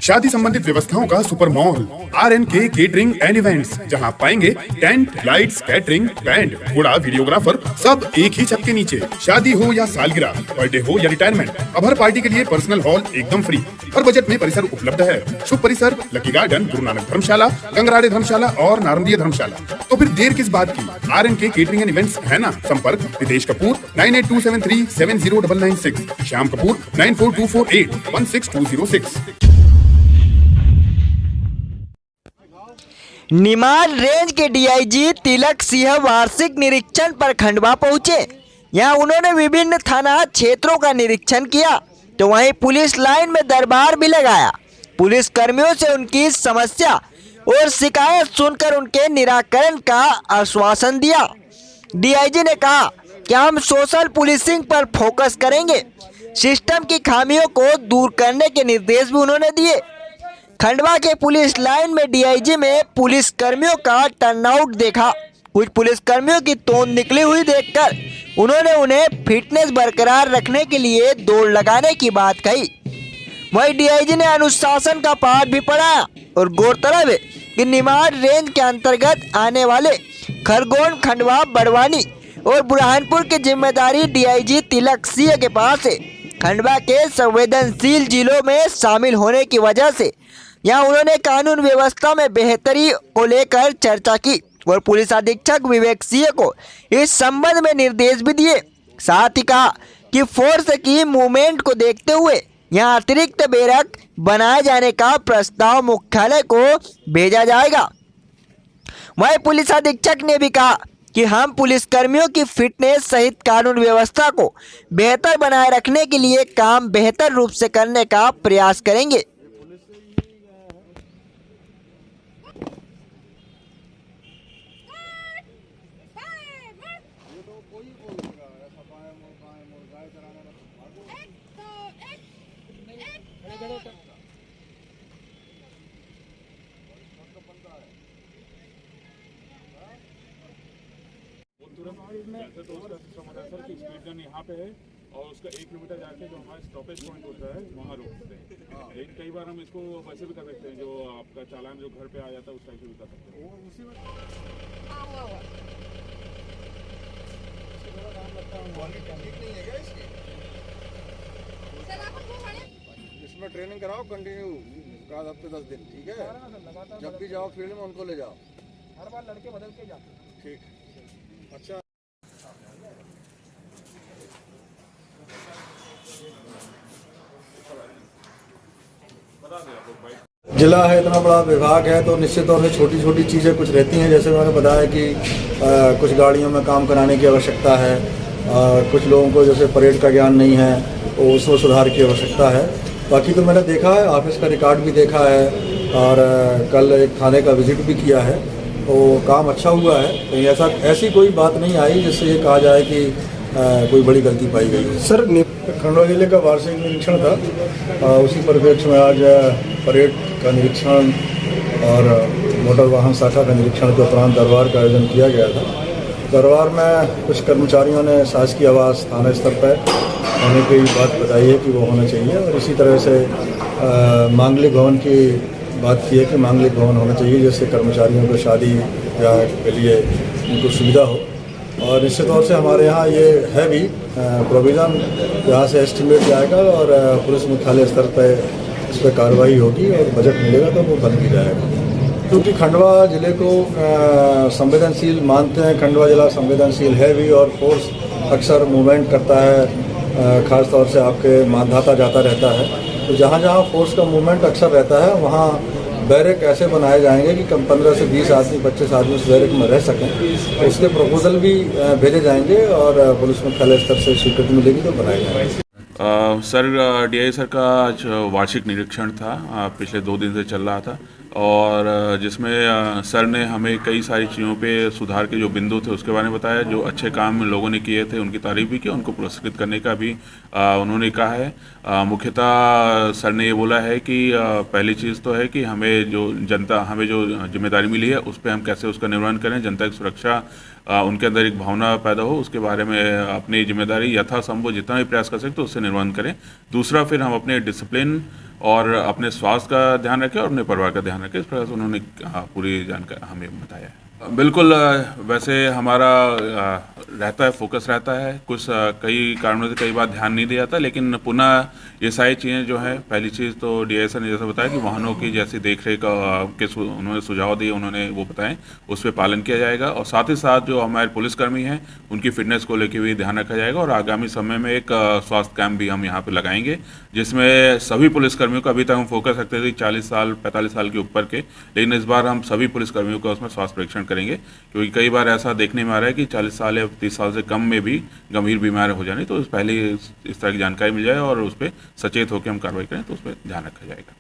शादी संबंधित व्यवस्थाओं का super mall RNK catering and events, जहां पाएंगे टेंट, लाइट्स, कैटरिंग, बैंड, घोड़ा, वीडियोग्राफर, सब एक ही छत के नीचे। शादी हो या सालगिरह, बर्थडे हो या रिटायरमेंट, अब हर पार्टी के लिए पर्सनल हॉल एकदम फ्री। हर बजट में परिसर उपलब्ध है। शुभ परिसर लकी गार्डन, गुरु नानक धर्मशाला, गंगराड़े धर्मशाला और नारंदिया धर्मशाला। तो फिर देर किस बात की? RNK केटरिंग एंड इवेंट्स है ना। संपर्क रितेश कपूर 9827370996, श्याम कपूर 9424816206। निमाड़ रेंज के DIG तिलक सिंह वार्षिक निरीक्षण पर खंडवा पहुंचे। यहां उन्होंने विभिन्न थाना क्षेत्रों का निरीक्षण किया, तो वहीं पुलिस लाइन में दरबार भी लगाया। पुलिस कर्मियों से उनकी समस्या और शिकायत सुनकर उनके निराकरण का आश्वासन दिया। DIG ने कहा कि हम सोशल पुलिसिंग पर फोकस करेंगे। सिस्टम की खामियों को दूर करने के निर्देश भी उन्होंने दिए। खंडवा के पुलिस लाइन में DIG में पुलिस कर्मियों का टर्नआउट देखा। कुछ पुलिस कर्मियों की तोंद निकली हुई देखकर उन्होंने उन्हें फिटनेस बरकरार रखने के लिए दौड़ लगाने की बात कही। वहीं DIG ने अनुशासन का पाठ भी पढ़ाया और गौरतलब है कि निमाड़ रेंज के अंतर्गत आने वाले खरगोन, खंडवा, बड़वानी और बुरहानपुर की जिम्मेदारी DIG तिलक सिंह के पास है। खंडवा के संवेदनशील जिलों में शामिल होने की वजह से यहाँ उन्होंने कानून व्यवस्था में बेहतरी को लेकर चर्चा की और पुलिस अधीक्षक विवेक सिंह को इस संबंध में निर्देश भी दिए। साथ ही कहा कि फोर्स की मूवमेंट को देखते हुए यहाँ अतिरिक्त बैरक बनाए जाने का प्रस्ताव मुख्यालय को भेजा जाएगा। वहीं पुलिस अधीक्षक ने भी कहा कि हम पुलिस कर्मियों की फिटनेस सहित कानून व्यवस्था को बेहतर बनाए रखने के लिए काम बेहतर रूप से करने का प्रयास करेंगे। वैसे तो उसका सिस्टम होता है सर कि स्पीड गन यहाँ पे है और उसका 1 किलोमीटर जाके जो हमारा स्टॉपेज पॉइंट होता है वहाँ रोकते हैं। लेकिन कई बार हम इसको वैसे भी कर सकते हैं, जो आपका चालान जो घर पे आ जाता है उस टाइप से भी कर सकते हैं। इसमें ट्रेनिंग कराओ कंटिन्यू का हफ्ते 10 दिन, ठीक है। जब भी जाओ फील्ड में उनको ले जाओ, हर बार लड़के बदल के जाते। ठीक, अच्छा। जिला है, इतना बड़ा विभाग है, तो निश्चित तौर से छोटी छोटी चीज़ें कुछ रहती हैं। जैसे मैंने बताया कि कुछ गाड़ियों में काम कराने की आवश्यकता है, कुछ लोगों को जैसे परेड का ज्ञान नहीं है, तो उसमें सुधार की आवश्यकता है। बाकी तो मैंने देखा है, ऑफिस का रिकॉर्ड भी देखा है और कल एक थाने का विजिट भी किया है, तो काम अच्छा हुआ है। तो ऐसी कोई बात नहीं आई जिससे ये कहा जाए कि कोई बड़ी गलती पाई गई है। सर, खंडवा जिले का वार्षिक निरीक्षण था, उसी परिप्रेक्ष्य में आज परेड का निरीक्षण और मोटर वाहन शाखा का निरीक्षण के उपरांत दरबार का आयोजन किया गया था। दरबार में कुछ कर्मचारियों ने शासकीय आवास थाना स्तर पर होने की बात बताई है कि वो होना चाहिए, और इसी तरह से मांगलिक भवन की बात की है कि मांगलिक भवन होना चाहिए, जिससे कर्मचारियों को शादी ब्याह के लिए उनको सुविधा हो। और निश्चित तौर से हमारे यहाँ ये है भी प्रोविज़न, यहाँ से एस्टिमेट जाएगा और पुलिस मुख्यालय स्तर पर इस पर कार्रवाई होगी और बजट मिलेगा तो वो बन भी जाएगा। क्योंकि खंडवा जिले को संवेदनशील मानते हैं, खंडवा जिला संवेदनशील है भी, और फोर्स अक्सर मूवमेंट करता है, ख़ास तौर से आपके मानधाता जाता रहता है। तो जहाँ जहाँ फोर्स का मूवमेंट अक्सर रहता है वहाँ बैरक ऐसे बनाए जाएंगे कि कम 15 से 20 आदमी 25 आदमी उस बैरक में रह सकें। तो उसके प्रपोजल भी भेजे जाएंगे और पुलिस मुख्यालय स्तर से स्वीकृति मिलेगी तो बनाए जाएंगे। सर, DIG सर का आज वार्षिक निरीक्षण था, पिछले 2 दिन से चल रहा था, और जिसमें सर ने हमें कई सारी चीज़ों पे सुधार के जो बिंदु थे उसके बारे में बताया। जो अच्छे काम लोगों ने किए थे उनकी तारीफ भी की, उनको पुरस्कृत करने का भी उन्होंने कहा है। मुख्यतः सर ने ये बोला है कि पहली चीज़ तो है कि हमें जो जिम्मेदारी मिली है उस पर हम कैसे उसका निर्वहन करें, जनता की सुरक्षा, उनके अंदर एक भावना पैदा हो, उसके बारे में अपनी जिम्मेदारी यथासंभव जितना भी प्रयास कर सकते तो उससे निर्वहन करें। दूसरा, फिर हम अपने डिसिप्लिन और अपने स्वास्थ्य का ध्यान रखें और अपने परिवार का ध्यान रखें। इस प्रकार से उन्होंने पूरी जानकारी हमें बताया है। बिल्कुल, वैसे हमारा रहता है, फोकस रहता है, कुछ कई कारणों से कई बार ध्यान नहीं दिया जाता, लेकिन पुनः ये सारी चीज़ें जो है, पहली चीज़ तो डीआई सर ने जैसा बताया कि वाहनों की जैसी देखरेख के उन्होंने सुझाव दिए, उन्होंने वो बताएं, उस पर पालन किया जाएगा। और साथ ही साथ जो हमारे पुलिसकर्मी हैं उनकी फिटनेस को लेकर भी ध्यान रखा जाएगा। और आगामी समय में एक स्वास्थ्य कैंप भी हम यहाँ पर लगाएंगे, जिसमें सभी पुलिसकर्मियों का, अभी तक हम फोकस रखते थे 40 साल 45 साल के ऊपर के, लेकिन इस बार हम सभी पुलिसकर्मियों का उसमें स्वास्थ्य परीक्षण करेंगे, क्योंकि कई बार ऐसा देखने में आ रहा है कि 40 साल या 30 साल से कम में भी गंभीर बीमारी हो जानी, तो पहले इस तरह की जानकारी मिल जाए और उस पर सचेत होकर हम कार्रवाई करें, तो उस पर ध्यान रखा जाएगा।